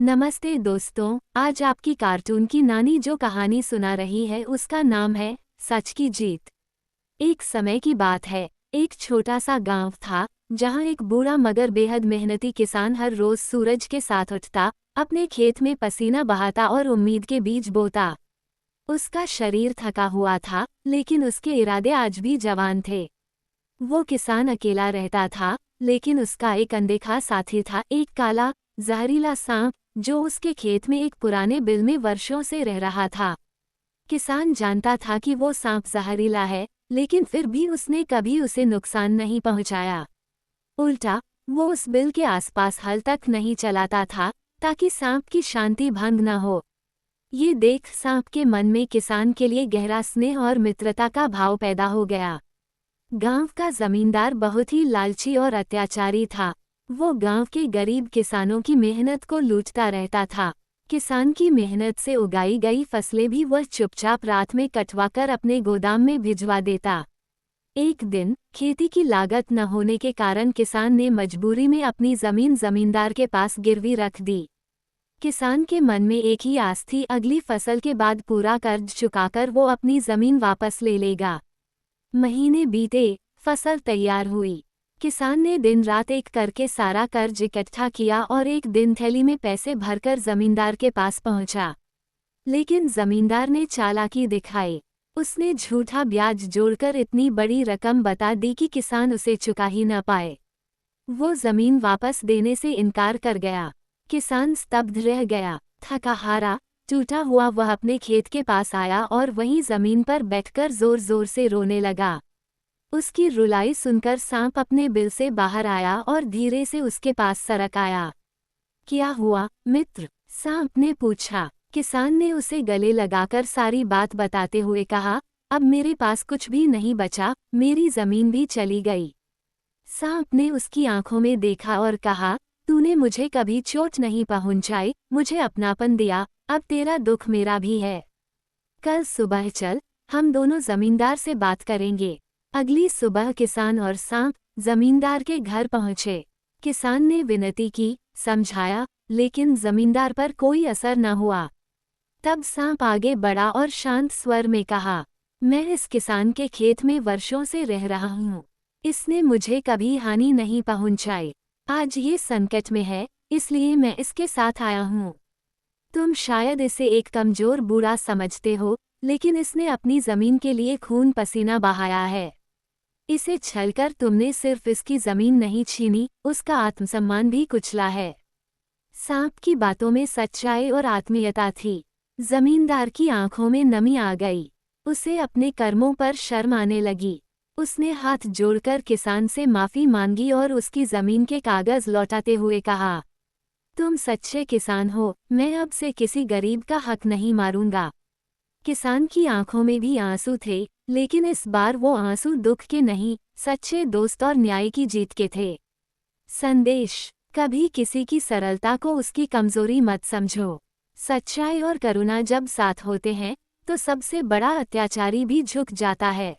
नमस्ते दोस्तों, आज आपकी कार्टून की नानी जो कहानी सुना रही है उसका नाम है सच की जीत। एक समय की बात है, एक छोटा सा गांव था जहां एक बूढ़ा मगर बेहद मेहनती किसान हर रोज सूरज के साथ उठता, अपने खेत में पसीना बहाता और उम्मीद के बीज बोता। उसका शरीर थका हुआ था, लेकिन उसके इरादे आज भी जवान थे। वो किसान अकेला रहता था, लेकिन उसका एक अनदेखा साथी था, एक काला जहरीला सांप जो उसके खेत में एक पुराने बिल में वर्षों से रह रहा था। किसान जानता था कि वो सांप जहरीला है, लेकिन फिर भी उसने कभी उसे नुकसान नहीं पहुंचाया। उल्टा, वो उस बिल के आसपास हल तक नहीं चलाता था, ताकि सांप की शांति भंग न हो। ये देख सांप के मन में किसान के लिए गहरा स्नेह और मित्रता का भाव पैदा हो गया। गांव का जमींदार बहुत ही लालची और अत्याचारी था। वो गांव के गरीब किसानों की मेहनत को लूटता रहता था। किसान की मेहनत से उगाई गई फसलें भी वह चुपचाप रात में कटवाकर अपने गोदाम में भिजवा देता। एक दिन खेती की लागत न होने के कारण किसान ने मजबूरी में अपनी जमीन जमींदार के पास गिरवी रख दी। किसान के मन में एक ही आस थी, अगली फसल के बाद पूरा कर्ज चुकाकर वो अपनी जमीन वापस ले लेगा। महीने बीते, फसल तैयार हुई। किसान ने दिन रात एक करके सारा कर्ज इकट्ठा किया और एक दिन थैली में पैसे भरकर जमींदार के पास पहुंचा। लेकिन जमींदार ने चालाकी दिखाई। उसने झूठा ब्याज जोड़कर इतनी बड़ी रकम बता दी कि किसान उसे चुका ही न पाए। वो जमीन वापस देने से इनकार कर गया। किसान स्तब्ध रह गया, थका हारा, टूटा हुआ। वह अपने खेत के पास आया और वहीं जमीन पर बैठकर जोर जोर से रोने लगा। उसकी रुलाई सुनकर सांप अपने बिल से बाहर आया और धीरे से उसके पास सरक आया। क्या हुआ मित्र? सांप ने पूछा। किसान ने उसे गले लगाकर सारी बात बताते हुए कहा, अब मेरे पास कुछ भी नहीं बचा, मेरी जमीन भी चली गई। सांप ने उसकी आंखों में देखा और कहा, तूने मुझे कभी चोट नहीं पहुंचाई, मुझे अपनापन दिया, अब तेरा दुख मेरा भी है। कल सुबह चल, हम दोनों जमींदार से बात करेंगे। अगली सुबह किसान और सांप जमींदार के घर पहुंचे। किसान ने विनती की, समझाया, लेकिन जमींदार पर कोई असर न हुआ। तब सांप आगे बढ़ा और शांत स्वर में कहा, मैं इस किसान के खेत में वर्षों से रह रहा हूँ। इसने मुझे कभी हानि नहीं पहुंचाई। आज ये संकट में है, इसलिए मैं इसके साथ आया हूँ। तुम शायद इसे एक कमजोर बूढ़ा समझते हो, लेकिन इसने अपनी जमीन के लिए खून पसीना बहाया है। इसे छलकर तुमने सिर्फ इसकी जमीन नहीं छीनी, उसका आत्मसम्मान भी कुचला है। सांप की बातों में सच्चाई और आत्मीयता थी। जमींदार की आंखों में नमी आ गई। उसे अपने कर्मों पर शर्म आने लगी। उसने हाथ जोड़कर किसान से माफी मांगी और उसकी जमीन के कागज लौटाते हुए कहा, तुम सच्चे किसान हो, मैं अब से किसी गरीब का हक नहीं मारूंगा। किसान की आंखों में भी आंसू थे, लेकिन इस बार वो आंसू दुख के नहीं, सच्चे दोस्त और न्याय की जीत के थे। संदेश: कभी किसी की सरलता को उसकी कमजोरी मत समझो। सच्चाई और करुणा जब साथ होते हैं, तो सबसे बड़ा अत्याचारी भी झुक जाता है।